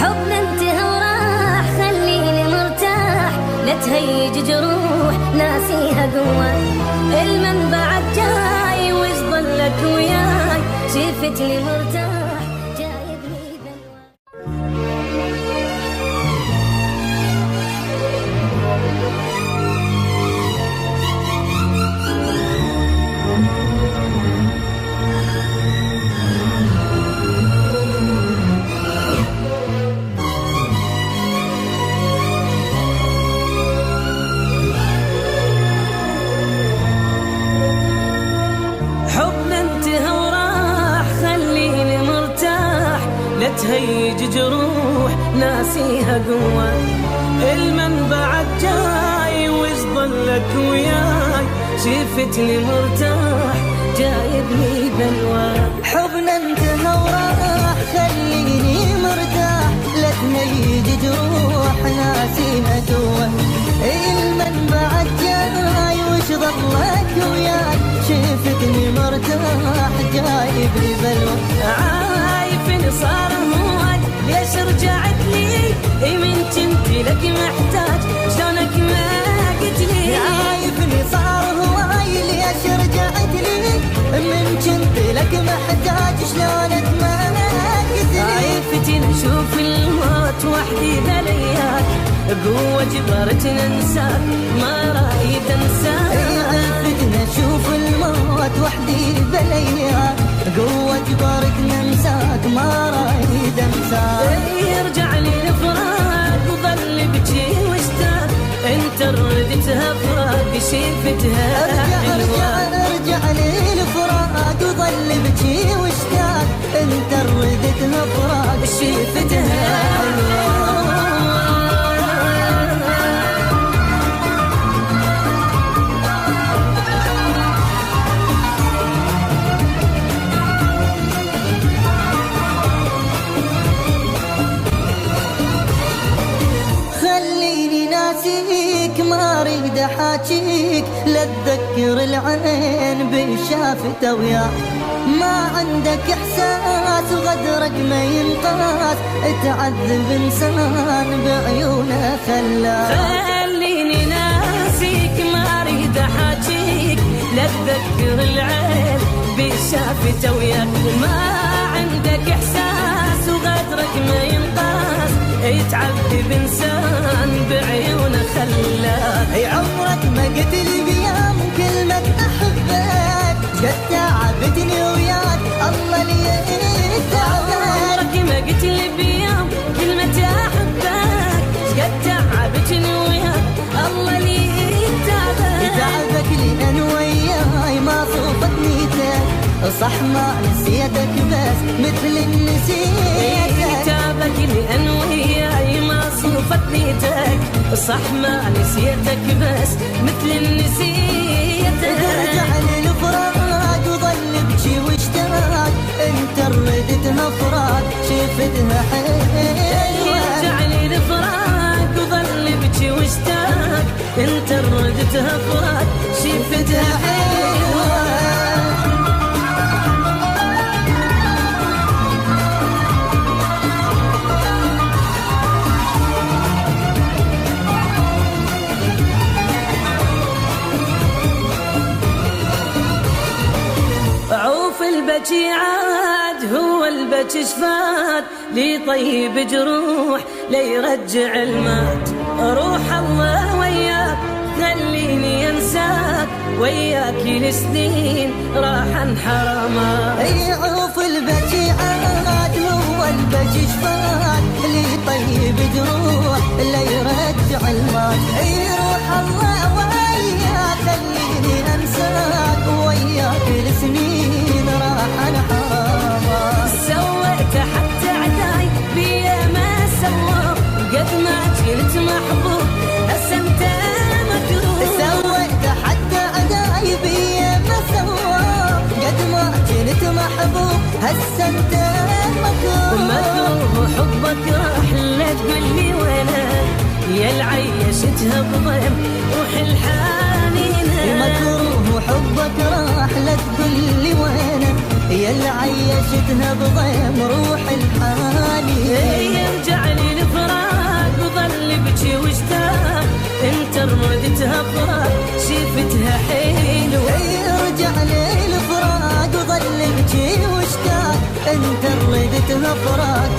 حبنا انتهى وراح خليني مرتاح، لا تهيج جروح ناسيها قوة. المنبع جاي وش ظلك وياي، شفتني مرتاح جايبني بلوى. تهيج جروح ناسيها قوة. المنبع جاي وش ظلك وياي، شفتني مرتاح جايبني بلوى. حبنا انتهى وراح خليني مرتاح، لا تهيج جروح ناسيها قوة. المنبع جاي وش ظلك وياي، شفتني مرتاح جايبني بلوى. عايفني صار هواي ليش رجعت لي، من كنت لك محتاج شلونك ما قلت لي. عايفني صار هواي ليش رجعت لي، من كنت لك محتاج شلونك ما قلت لي. عايفتني اشوف الموت وحدي بلياك، قوة جبرتني انساك ما رايد انساك. عايفتني اشوف الموت وحدي بلياك، قوة جبرتني انساك ما رايد انساك. يرجع لي الفراق وظل بجي واشتاق، انت ردتها فراق شفتها ارجع لي الفراق وظل بجي واشتاق، انت ردتها فراق شفتها. ما اريد احاكيك، لا تذكر العين بشافته وياك. ما عندك احساس وغدرك ما ينقاس، تعذب انسان بعيونه خلاك. خليني ناسيك ما اريد احاكيك، لا تذكر العين بشافته وياك. ما عندك احساس وغدرك ما ينقاس، يتعذب انسان بعيونه خلاك. اي عمرك ما قلت لي بيوم كلمة احبك، قد تعبتني وياك الله لي تعبك. عمرك ما قلت لي بيوم كلمة احبك، قد تعبتني وياك الله لي تعبك. تعبك لأن وياي ما صوفت نيتك، صح ما نسيتك بس مثل نسيتك. تعبك لأن وياي ما صوفت نيتك، صح ما نسيتك بس مثل نسيتك. ارجع للفراق وظل بجي واشتاق، انت ردتها فراق شفتها حلوة. ارجع للفراق وظل بجي واشتاق، انت ردتها فراق شفتها حلوة. عوف البكي عاد هو البكي شفات، لي طيب جروح ليرجع المات. روح الله وياك خليني انساك، وياك لسنين راح حرامات. اي عوف البكي عاد هو البكي شفات، لي طيب جروح ليرجع المات. اي روح الله وياك خليني انساك، وياك لسنين راح حرامات. سويت حتى عداي بيا ما سوى، قد ما كنت محبوب هسه انت مكروه. سويت حتى عداي بيا ما سوى، قد ما كنت محبوب هسه انت مكروه. مكروه حبك راح لا تقولي وينك، يا العيشتها بضيم روح الحنينه. مكروه حبك راح لا تقولي وينك، يا اللي عيشتها بضيم روح الحنينه. يرجع شفتها حلوة. رجع لي الفراق وظل يبكي واشتاق، انت ردتها فراق